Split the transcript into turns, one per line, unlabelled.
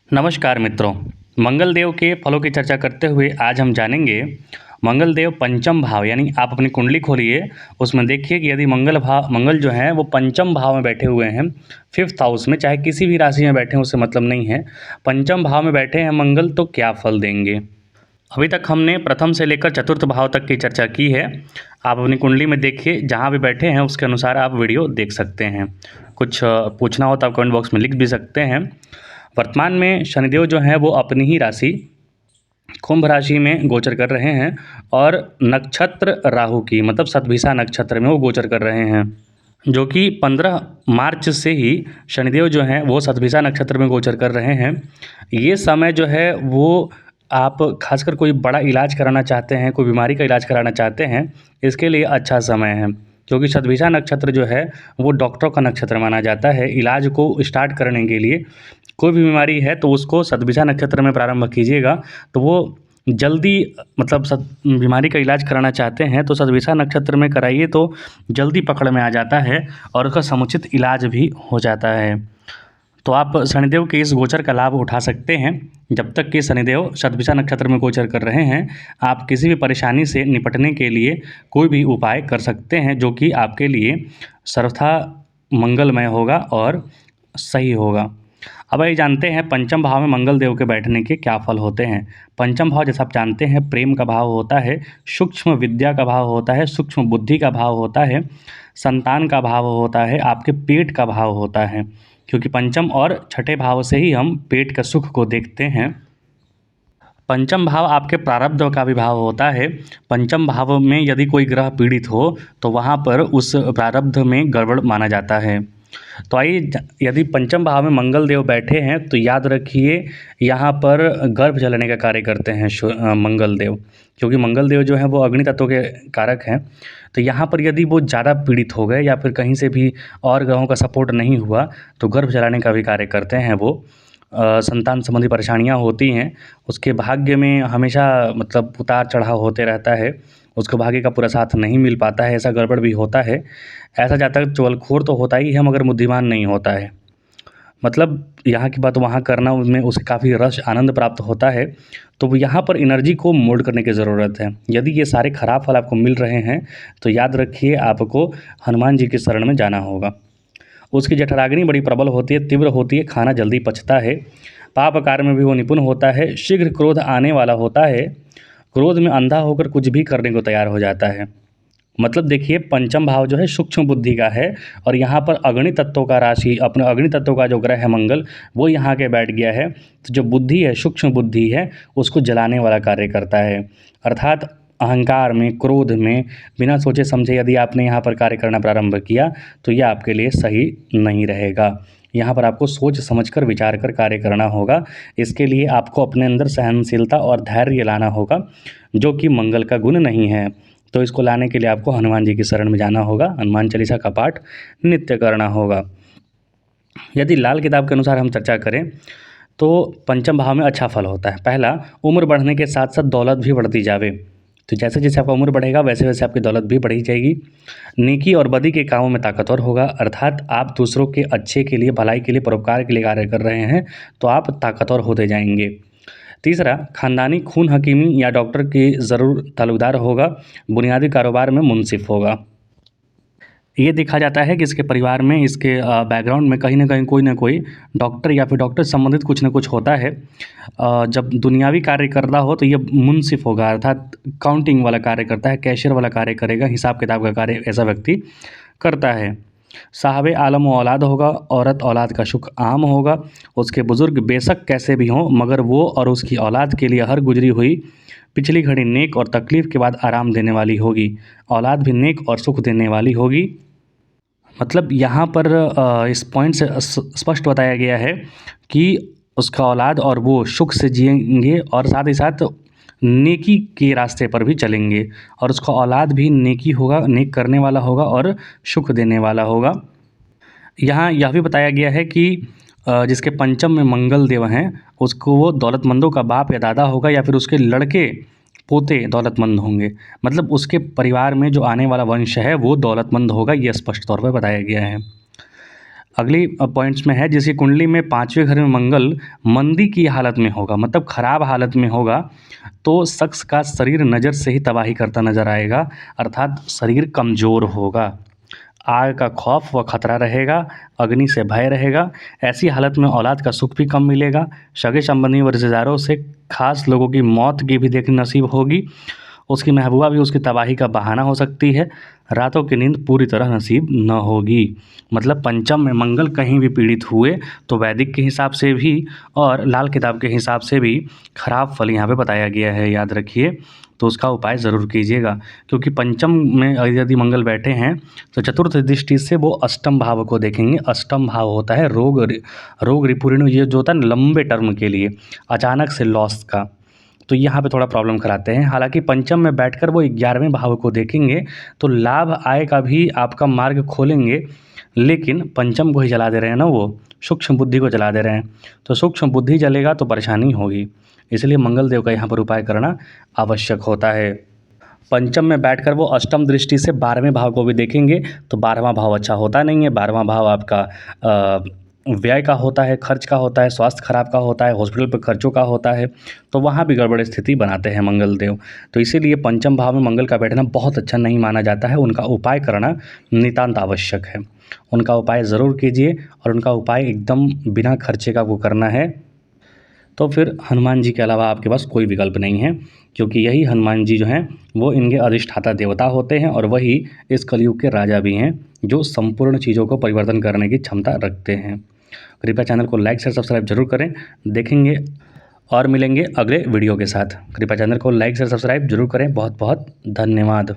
नमस्कार मित्रों। मंगल देव के फलों की चर्चा करते हुए आज हम जानेंगे मंगल देव पंचम भाव, यानी आप अपनी कुंडली खोलिए, उसमें देखिए कि यदि मंगल जो है वो पंचम भाव में बैठे हुए हैं, फिफ्थ हाउस में, चाहे किसी भी राशि में बैठे हैं उससे मतलब नहीं है, पंचम भाव में बैठे हैं मंगल तो क्या फल देंगे। अभी तक हमने प्रथम से लेकर चतुर्थ भाव तक की चर्चा की है। आप अपनी कुंडली में देखिए, जहाँ भी बैठे हैं उसके अनुसार आप वीडियो देख सकते हैं। कुछ पूछना हो तो आप कमेंट बॉक्स में लिख भी सकते हैं। वर्तमान में शनिदेव जो हैं वो अपनी ही राशि कुंभ राशि में गोचर कर रहे हैं और नक्षत्र राहु की, मतलब शतभिषा नक्षत्र में वो गोचर कर रहे हैं, जो कि 15 मार्च से ही शनिदेव जो हैं वो शतभिषा नक्षत्र में गोचर कर रहे हैं। ये समय जो है वो आप खासकर कोई बड़ा इलाज कराना चाहते हैं, कोई बीमारी का इलाज कराना चाहते हैं, इसके लिए अच्छा समय है, क्योंकि शतभिषा नक्षत्र जो है वो डॉक्टरों का नक्षत्र माना जाता है। इलाज को स्टार्ट करने के लिए कोई भी बीमारी है तो उसको शतभिषा नक्षत्र में प्रारंभ कीजिएगा, तो वो जल्दी, मतलब बीमारी का इलाज कराना चाहते हैं तो शतभिषा नक्षत्र में कराइए तो जल्दी पकड़ में आ जाता है और उसका समुचित इलाज भी हो जाता है। तो आप शनिदेव के इस गोचर का लाभ उठा सकते हैं। जब तक कि शनिदेव शतभिषा नक्षत्र में गोचर कर रहे हैं, आप किसी भी परेशानी से निपटने के लिए कोई भी उपाय कर सकते हैं, जो कि आपके लिए सर्वथा मंगलमय होगा और सही होगा। अब ये जानते हैं पंचम भाव में मंगल देव के बैठने के क्या फल होते हैं। पंचम भाव, जैसा आप जानते हैं, प्रेम का भाव होता है, सूक्ष्म विद्या का भाव होता है, सूक्ष्म बुद्धि का भाव होता है, संतान का भाव होता है, आपके पेट का भाव होता है, क्योंकि पंचम और छठे भाव से ही हम पेट का सुख को देखते हैं। पंचम भाव आपके प्रारब्ध का भी भाव होता है। पंचम भाव में यदि कोई ग्रह पीड़ित हो तो वहाँ पर उस प्रारब्ध में गड़बड़ माना जाता है। तो आइए, यदि पंचम भाव में मंगल देव बैठे हैं तो याद रखिए, यहाँ पर गर्भ जलाने का कार्य करते हैं मंगल देव, क्योंकि मंगल देव जो है वो अग्नि तत्व के कारक हैं। तो यहाँ पर यदि वो ज़्यादा पीड़ित हो गए या फिर कहीं से भी और ग्रहों का सपोर्ट नहीं हुआ तो गर्भ जलाने का भी कार्य करते हैं वो। संतान संबंधी परेशानियाँ होती हैं, उसके भाग्य में हमेशा मतलब उतार चढ़ाव होते रहता है, उसको भाग्य का पूरा साथ नहीं मिल पाता है, ऐसा गड़बड़ भी होता है। ऐसा जातक चुगलखोर तो होता ही है मगर बुद्धिमान नहीं होता है, मतलब यहाँ की बात वहाँ करना, उसमें उसे काफ़ी रस आनंद प्राप्त होता है। तो यहाँ पर एनर्जी को मोल्ड करने की ज़रूरत है। यदि ये सारे खराब फल आपको मिल रहे हैं तो याद रखिए आपको हनुमान जी की शरण में जाना होगा। उसकी जठराग्नि बड़ी प्रबल होती है, तीव्र होती है, खाना जल्दी पचता है, पाप कार्य में भी वो निपुण होता है, शीघ्र क्रोध आने वाला होता है, क्रोध में अंधा होकर कुछ भी करने को तैयार हो जाता है। मतलब देखिए, पंचम भाव जो है सूक्ष्म बुद्धि का है और यहाँ पर अग्नि तत्वों का राशि, अपने अग्नि तत्वों का जो ग्रह है मंगल, वो यहाँ के बैठ गया है। तो जो बुद्धि है, सूक्ष्म बुद्धि है, उसको जलाने वाला कार्य करता है। अर्थात अहंकार में, क्रोध में, बिना सोचे समझे यदि आपने यहाँ पर कार्य करना प्रारंभ किया तो ये आपके लिए सही नहीं रहेगा। यहाँ पर आपको सोच समझकर विचार कर कार्य करना होगा। इसके लिए आपको अपने अंदर सहनशीलता और धैर्य लाना होगा, जो कि मंगल का गुण नहीं है। तो इसको लाने के लिए आपको हनुमान जी की शरण में जाना होगा, हनुमान चालीसा का पाठ नित्य करना होगा। यदि लाल किताब के अनुसार हम चर्चा करें तो पंचम भाव में अच्छा फल होता है। पहला, उम्र बढ़ने के साथ साथ दौलत भी बढ़ती जावे। तो जैसे जैसे आपका उम्र बढ़ेगा वैसे वैसे आपकी दौलत भी बढ़ी जाएगी। नेकी और बदी के कामों में ताकतवर होगा, अर्थात आप दूसरों के अच्छे के लिए, भलाई के लिए, परोपकार के लिए कार्य कर रहे हैं तो आप ताकतवर होते जाएंगे। तीसरा, खानदानी खून हकीमी या डॉक्टर की ज़रूर ताल्लुकदार होगा, बुनियादी कारोबार में मुंसिफ होगा। ये देखा जाता है कि इसके परिवार में, इसके बैकग्राउंड में कहीं न कोई डॉक्टर या फिर डॉक्टर से संबंधित कुछ न कुछ होता है। जब दुनियावी कार्य कर रहा हो तो ये मुंसिफ होगा, अर्थात काउंटिंग वाला कार्य करता है, कैशियर वाला कार्य करेगा, हिसाब किताब का कार्य ऐसा व्यक्ति करता है। साहब आलम व औलाद होगा, औरत औलाद का सुख आम होगा। उसके बुज़ुर्ग बेशक कैसे भी हों मगर वो और उसकी औलाद के लिए हर गुजरी हुई पिछली घड़ी नेक और तकलीफ़ के बाद आराम देने वाली होगी। औलाद भी नेक और सुख देने वाली होगी। मतलब यहाँ पर इस पॉइंट से स्पष्ट बताया गया है कि उसका औलाद और वो सुख से जिएंगे और साथ ही साथ नेकी के रास्ते पर भी चलेंगे, और उसका औलाद भी नेकी होगा, नेक करने वाला होगा और सुख देने वाला होगा। यहाँ यह भी बताया गया है कि जिसके पंचम में मंगल देव हैं उसको वो दौलतमंदों का बाप या दादा होगा, या फिर उसके लड़के पोते दौलतमंद होंगे। मतलब उसके परिवार में जो आने वाला वंश है वो दौलतमंद होगा, ये स्पष्ट तौर पर बताया गया है। अगली पॉइंट्स में है, जिसकी कुंडली में 5वें घर में मंगल मंदी की हालत में होगा, मतलब ख़राब हालत में होगा, तो शख्स का शरीर नज़र से ही तबाही करता नज़र आएगा, अर्थात शरीर कमज़ोर होगा। आग का खौफ व खतरा रहेगा, अग्नि से भय रहेगा। ऐसी हालत में औलाद का सुख भी कम मिलेगा। सगे संबंधी व रिश्तेदारों से खास लोगों की मौत की भी देखनी नसीब होगी। उसकी महबूबा भी उसकी तबाही का बहाना हो सकती है। रातों की नींद पूरी तरह नसीब न होगी। मतलब पंचम में मंगल कहीं भी पीड़ित हुए तो वैदिक के हिसाब से भी और लाल किताब के हिसाब से भी खराब फल यहाँ पे बताया गया है, याद रखिए। तो उसका उपाय ज़रूर कीजिएगा, क्योंकि पंचम में यदि मंगल बैठे हैं तो चतुर्थ दृष्टि से वो अष्टम भाव को देखेंगे। अष्टम भाव होता है रोग रिपुण, ये जो होता है लंबे टर्म के लिए, अचानक से लॉस का, तो यहाँ पे थोड़ा प्रॉब्लम कराते हैं। हालांकि पंचम में बैठकर वो 11वें भाव को देखेंगे तो लाभ आय का भी आपका मार्ग खोलेंगे, लेकिन पंचम को ही जला दे रहे हैं ना, वो सूक्ष्म बुद्धि को जला दे रहे हैं, तो सूक्ष्म बुद्धि जलेगा तो परेशानी होगी। इसलिए मंगल देव का यहाँ पर उपाय करना आवश्यक होता है। पंचम में बैठकर वो अष्टम दृष्टि से 12वें भाव को भी देखेंगे तो 12वां भाव अच्छा होता नहीं है। 12वां भाव आपका व्यय का होता है, खर्च का होता है, स्वास्थ्य खराब का होता है, हॉस्पिटल पर खर्चों का होता है, तो वहाँ भी गड़बड़ स्थिति बनाते हैं मंगल देव। तो इसीलिए पंचम भाव में मंगल का बैठना बहुत अच्छा नहीं माना जाता है। उनका उपाय करना नितांत आवश्यक है। उनका उपाय ज़रूर कीजिए, और उनका उपाय एकदम बिना खर्चे का वो करना है। तो फिर हनुमान जी के अलावा आपके पास कोई विकल्प नहीं है, क्योंकि यही हनुमान जी जो हैं वो इनके अधिष्ठाता देवता होते हैं, और वही इस कलयुग के राजा भी हैं, जो संपूर्ण चीज़ों को परिवर्तन करने की क्षमता रखते हैं। कृपया चैनल को लाइक शेयर सब्सक्राइब जरूर करें। देखेंगे और मिलेंगे अगले वीडियो के साथ। कृपया चैनल को लाइक शेयर सब्सक्राइब जरूर करें। बहुत बहुत धन्यवाद।